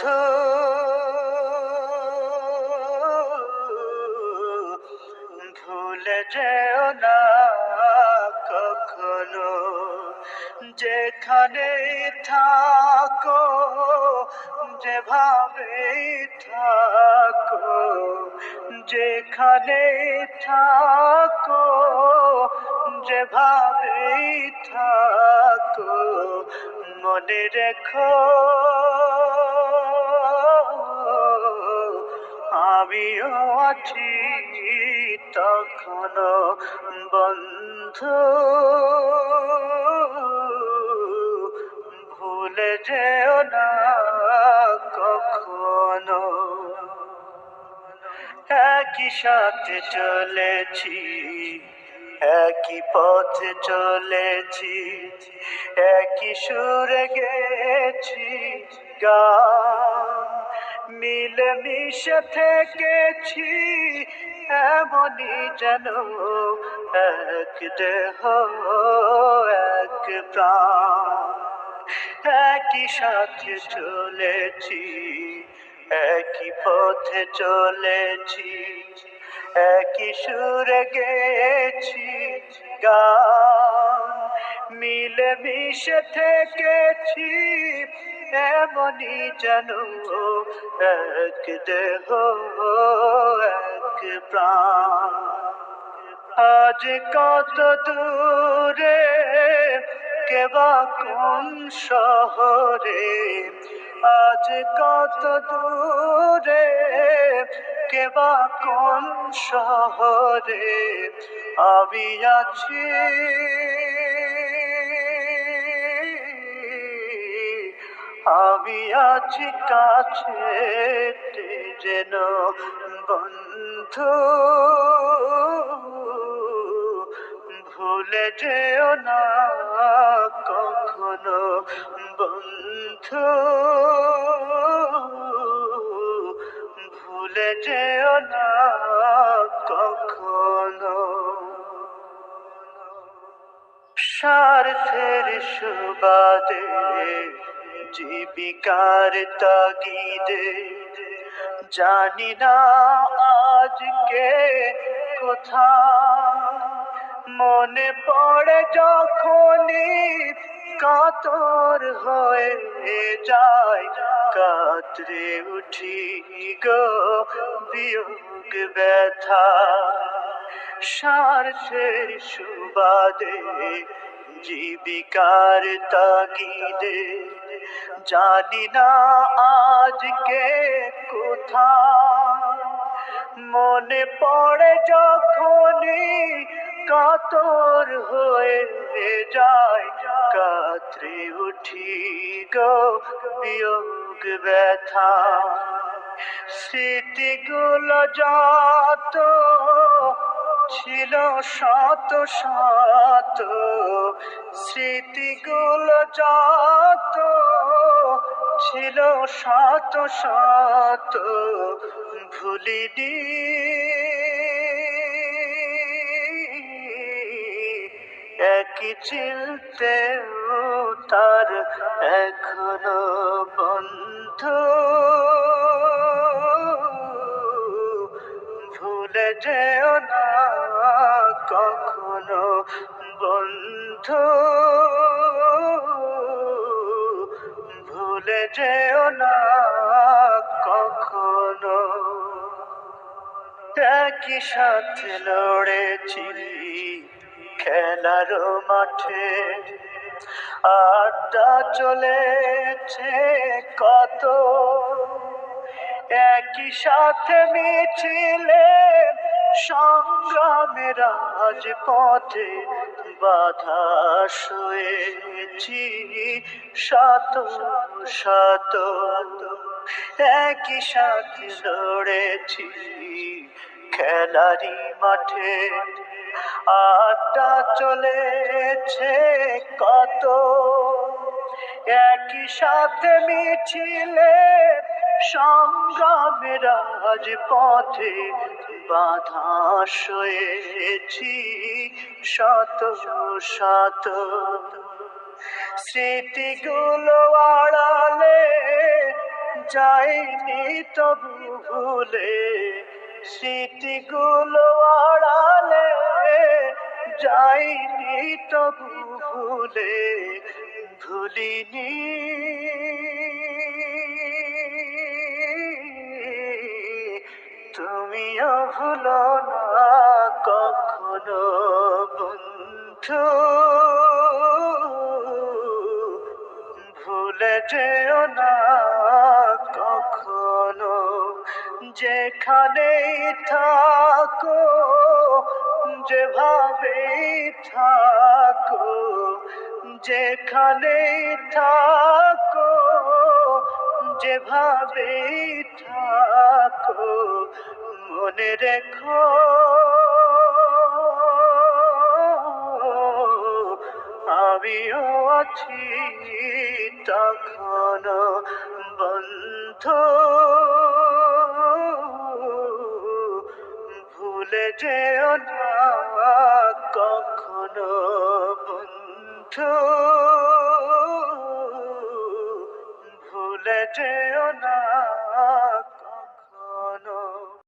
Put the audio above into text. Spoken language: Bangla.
বন্ধু ভুলে যেও না কখনো, যেখানে থাকো যেভাবে থাকো, যেখানে থাকো যেভাবে থাকো, মনে রেখো আমিও আছি তখনো বন্ধু, ভুলে যেও না কখনো। একই সাথে চলেছি, একই পথে চলেছি, একই সুরে গেছি গান, মিলে মিশে থেকেছি এমনই যেন এক দেহ এক প্রাণ। একই সাথে চলেছি, একই পথে চলেছি, একই সুরে গেছি গান, মিলে মিশে থেকেছি এমনই যেন এক দেহ এক প্রাণ। আজ কত দূরে কেবা কোন শহরে, আজ কত দূরে কেবা কোন শহরে আমি আছি, আমি আছি কাছে যেন বন্ধু, ভুলে যেও না কখনো বন্ধু, ভুলে যেও না কখনো। স্বার্থের সুবাদে জীবিকার তাগিদে জানি না আজকে কোথায়, মনে পড়ে যখনই কাতর হয়ে যায়, কাতরে উঠি গো বিয়োগ ব্যথা। স্বার্থের সুবাদে জীবিকার তাগিদে জানি না আজকে কোথায়, মনে পড়ে যখনই কাতর হয়ে যায়, কাতরে উঠি গো বিয়োগ ব্যথা। স্মৃতিগুলো যত ছিল শত শত, স্মৃতিগুলো যত ছিল শত শত, ভুলিনি একই চিলতেও তার এখনো বন্ধু, ভুলে যেও না কখনো বন্ধু, ভুলে যেও না কখনো। একই সাথে লড়েছি খেলার মাঠে, আড্ডা চলেছে কত, একই সাথে মিছিলে সংগ্রামের রাজপথে বাধা সয়েছি শত শত, একই সাথে লড়েছি খেলারি মাঠে, আড্ডা চলেছে কত, একই সাথে মিছিলে সংগ্রামের রাজপথে বাধা সয়েছি শত শত। স্মৃতিগুলো আড়ালে যাইনি তবু ভুলে, স্মৃতিগুলো আড়ালে যাইনি তবু ভুলে, ভুলিনি তুমিও ভুলো না কখনো বন্ধু, ভুলে যেও না কখনো। যেখানেই থাকো, যেভাবেই থাকো, যেখানেই থাকো, যেভাবেই থাকো, মনে রেখো আমিও আছি তখনো বন্ধু, ভুলে যেও না কখনো বন্ধু, ভুলে যেও না